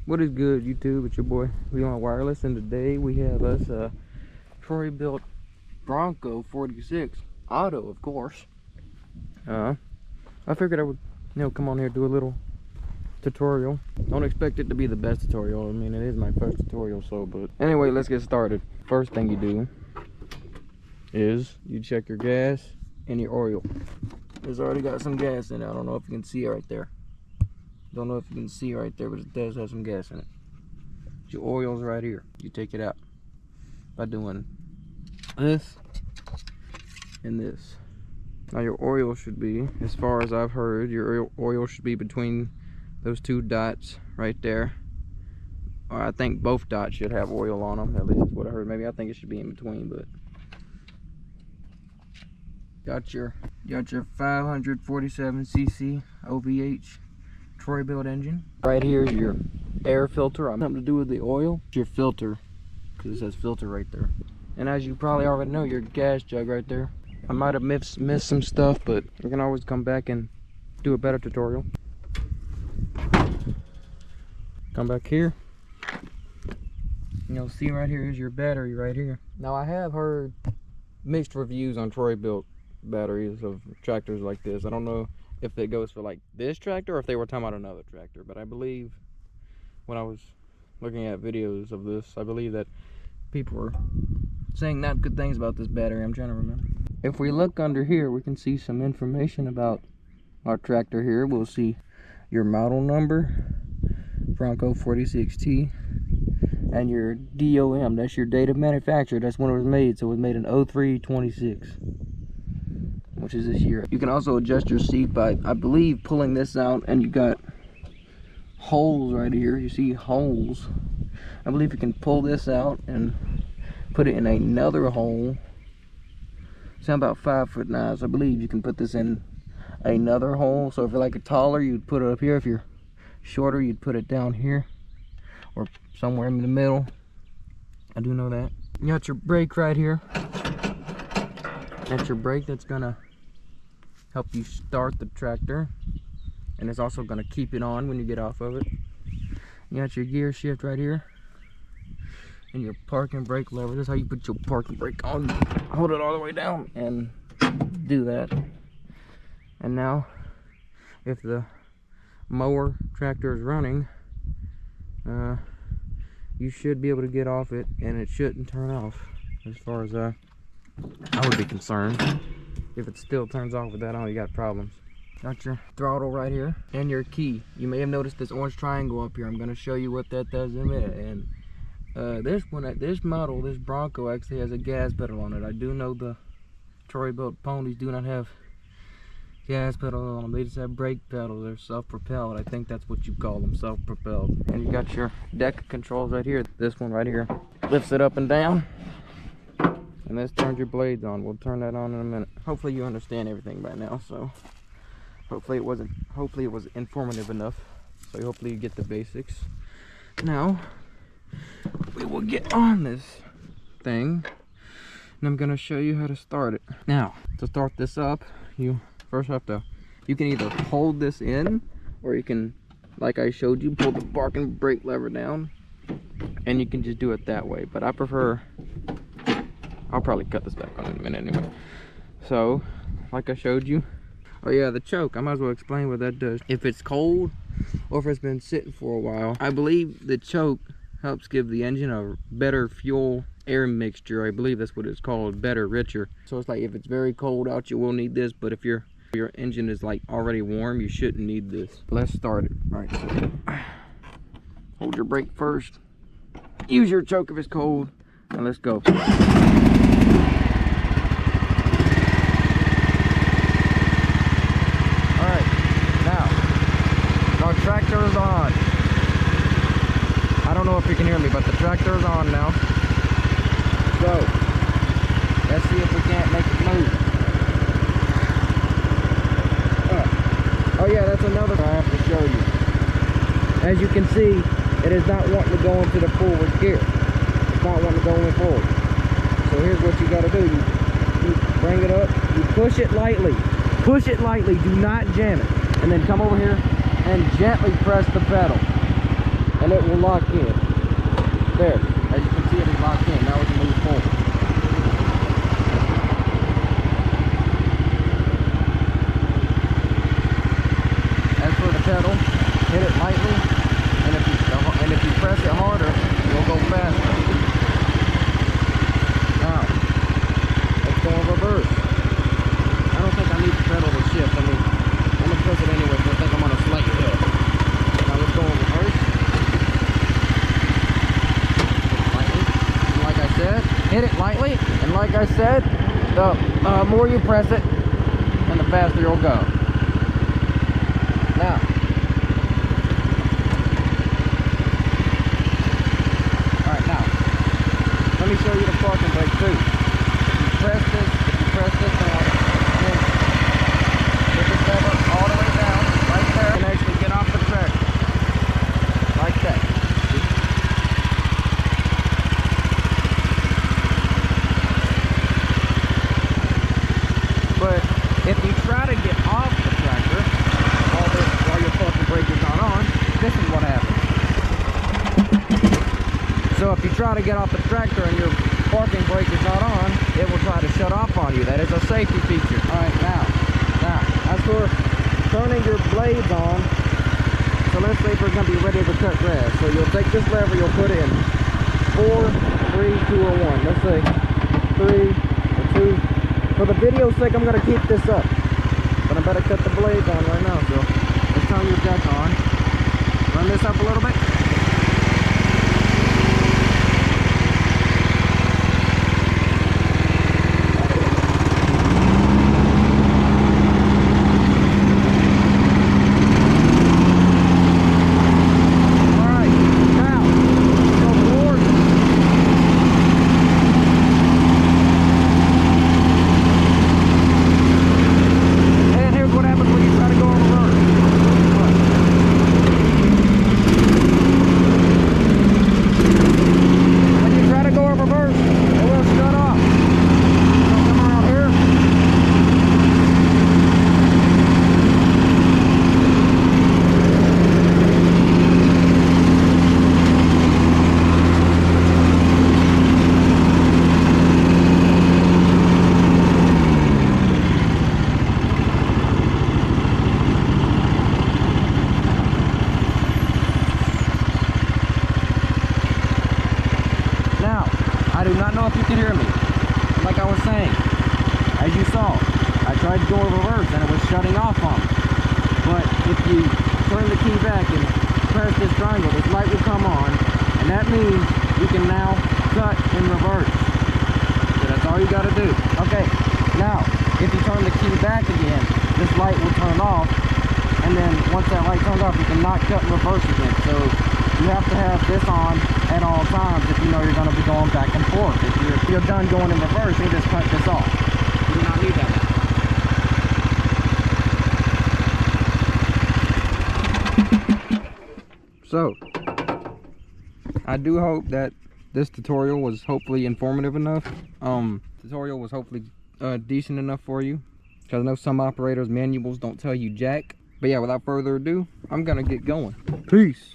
What is good, YouTube? It's your boy VLONE Wireless, and today we have us a Troy-Bilt Bronco 46 auto, of course. I figured I would, come on here and do a little tutorial. Don't expect it to be the best tutorial. I mean, it is my first tutorial, but anyway, let's get started. First thing you do is you check your gas and your oil. It's already got some gas in it. I don't know if you can see it right there. Don't know if you can see right there, but it does have some gas in it. Your oil's right here. You take it out by doing this and this. Now your oil should be, as far as I've heard, your oil should be between those two dots right there. Or I think both dots should have oil on them. At least that's what I heard. Maybe I think it should be in between, but got your 547cc OVH Troy-Bilt engine. Right here is your air filter. Something to do with the oil. It's your filter, because it says filter right there. And as you probably already know, your gas jug right there. I might have missed some stuff, but we can always come back and do a better tutorial. Come back here. You'll see right here is your battery right here. Now I have heard mixed reviews on Troy-Bilt batteries of tractors like this. I don't know if it goes for like this tractor or if they were talking about another tractor, but I believe when I was looking at videos of this, I believe that people were saying not good things about this battery. I'm trying to remember. If we look under here, we can see some information about our tractor here. We'll see your model number, Bronco 46T, and your DOM. That's your date of manufacture. That's when it was made. So it was made in 03/26, which is this year. You can also adjust your seat by, I believe, pulling this out, and you got holes right here. You see holes. I believe you can pull this out and put it in another hole. So I'm about 5'9", so I believe you can put this in another hole. So if you're like a taller, you'd put it up here. If you're shorter, you'd put it down here or somewhere in the middle. I do know that. You got your brake right here. That's your brake that's gonna help you start the tractor, and it's also gonna keep it on when you get off of it. You got your gear shift right here, and your parking brake lever. This is how you put your parking brake on. Hold it all the way down and do that. And now, if the mower tractor is running, you should be able to get off it, and it shouldn't turn off, as far as I would be concerned. If it still turns off with that on, you got problems. Got your throttle right here and your key. You may have noticed this orange triangle up here. I'm going to show you what that does in a minute. And this model, this Bronco, actually has a gas pedal on it. I do know the Troy-Bilt ponies do not have gas pedals on them. They just have brake pedals. They're self-propelled. I think that's what you call them, self-propelled. And you got your deck controls right here. This one right here lifts it up and down, and this turns your blades on. We'll turn that on in a minute. Hopefully you understand everything by now. So hopefully it was informative enough. So hopefully you get the basics. Now we will get on this thing, and I'm gonna show you how to start it. Now to start this up, you first have to, you can either hold this in, or you can, like I showed you, pull the parking brake lever down, and you can just do it that way. But I prefer, I'll probably cut this back on in a minute anyway. So like I showed you, oh yeah, the choke, I might as well explain what that does. If it's cold or if it's been sitting for a while, I believe the choke helps give the engine a better fuel air mixture. I believe that's what it's called, better, richer. So it's like if it's very cold out, you will need this, but if your engine is like already warm, you shouldn't need this. Let's start it. All right, so hold your brake first, use your choke if it's cold, and let's go. Our tractor is on. I don't know if you can hear me, but the tractor is on now. So let's see if we can't make it move. Oh yeah, that's another thing I have to show you. As you can see, it is not wanting to go into the forward gear. It's not wanting to go in forward. So here's what you got to do. You bring it up, you push it lightly. Push it lightly, do not jam it. And then come over here and gently press the pedal. and it will lock in. There, as you can see, it is locked in. Now we can move forward. As for the pedal, hit it lightly, and if you press it harder, you'll go faster. Now, let's go in reverse. I don't think I need the pedal to shift. I mean, I'm gonna press it anyway, so I think I'm on a slight hill. Now let's go in reverse. Lightly, and like I said, hit it lightly, and like I said, the more you press it, and the faster you'll go. Now, alright, now, let me show you the parking brake too. If you press this down, then hit this lever all the way down, right there, and actually get off the tractor. Like that. See? But if you try to get off the tractor, while your parking brake is not on, this is what happens. So if you try to get off the tractor and your parking brake is not on, it will try to shut off on you. That is a safety feature. Alright, now, as for turning your blades on, so let's say we're going to be ready to cut grass. So you'll take this lever, you'll put in 4, 3, 2, or 1. Let's say 3 or 2. For the video's sake, I'm going to keep this up. But I better cut the blades on right now, so let's turn your deck on. Run this up a little bit. I do not know if you can hear me. Like I was saying, as you saw, I tried to go in reverse and it was shutting off on me. But if you turn the key back and press this triangle, this light will come on, and that means you can now cut in reverse. So that's all you gotta do. Okay, now, if you turn the key back again, this light will turn off, and then once that light turns off, you cannot cut in reverse again. So you have to have this on at all times if you know you're going to be going back and forth. If you're done going in reverse, you just cut this off. You do not need that now. So, I do hope that this tutorial was hopefully informative enough. Tutorial was hopefully decent enough for you. Because I know some operators' manuals don't tell you jack. But yeah, without further ado, I'm going to get going. Peace.